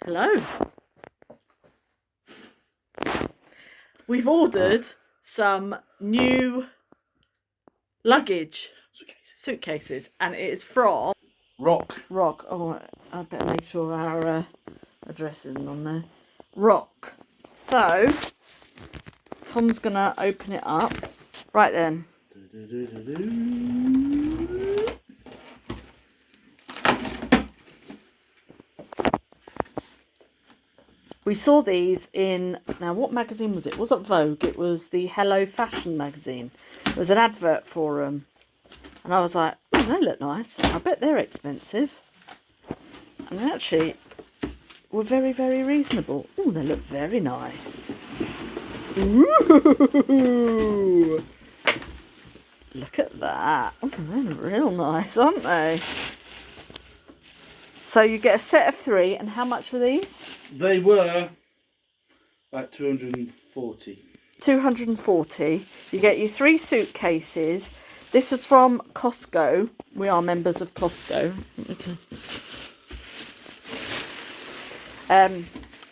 Hello. We've ordered some new luggage suitcases, and it is from Rock. Oh, I better make sure our address isn't on there. Rock. So Tom's gonna open it up. Right then. We saw these in, now what magazine was it? It wasn't Vogue, it was the Hello Fashion magazine. There was an advert for them. And I was like, oh, they look nice. I bet they're expensive. And they actually were very, very reasonable. Oh, they look very nice. Ooh. Look at that. Oh, they're real nice, aren't they? So you get a set of 3, and how much were these? They were like 240. 240. You get your 3 suitcases. This was from Costco. We are members of Costco.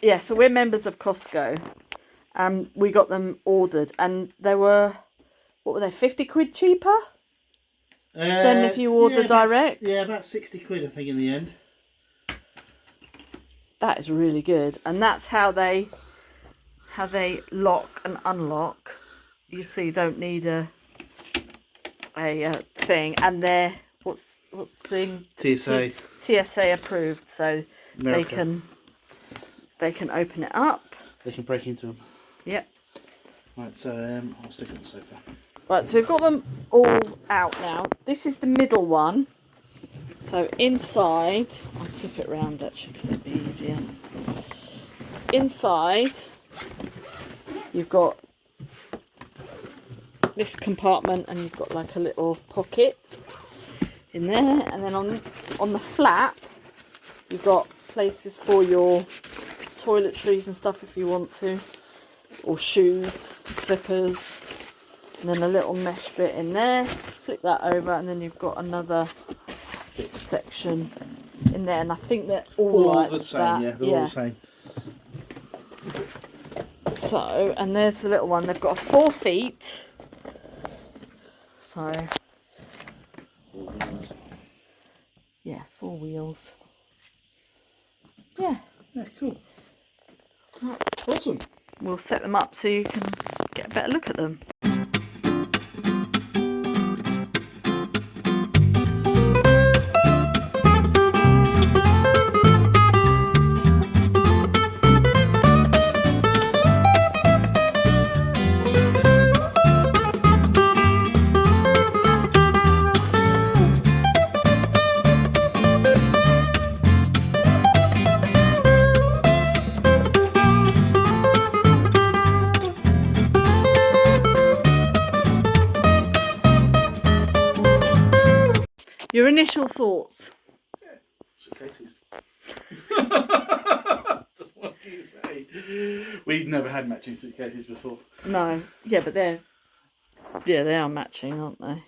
Yeah, so we're members of Costco. And we got them ordered, and they were, what were they, 50 quid cheaper than if you order direct? About 60 quid I think in the end. That is really good, and that's how they lock and unlock. You see, you don't need a thing, and they're what's the thing? TSA approved, so America. they can open it up. They can break into them. Yep. Right, so I'll stick it on the sofa. Right, so we've got them all out now. This is the middle one. So inside, I'll flip it around actually because it'd be easier. Inside, you've got this compartment, and you've got like a little pocket in there, and then on the flap, you've got places for your toiletries and stuff if you want to, or shoes, slippers, and then a little mesh bit in there. Flip that over, and then you've got another section in there, and I think they're all like the same, that. yeah, they're all the same. So, and there's the little one. They've got 4 feet. So, yeah, 4 wheels. Yeah. Yeah, cool. Awesome. We'll set them up so you can get a better look at them. Your initial thoughts? Yeah, suitcases. Just what do you say? We've never had matching suitcases before. No. Yeah, but they are matching, aren't they?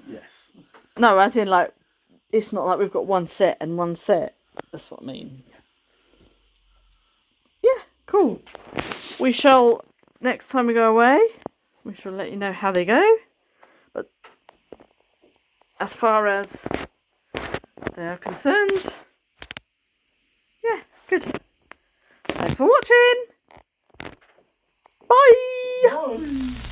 Yes. No, as in like, it's not like we've got one set and one set. That's what I mean. Yeah, cool. We shall, next time we go away, we shall let you know how they go. But as far as they are concerned, yeah, good. Thanks for watching. Bye. Bye.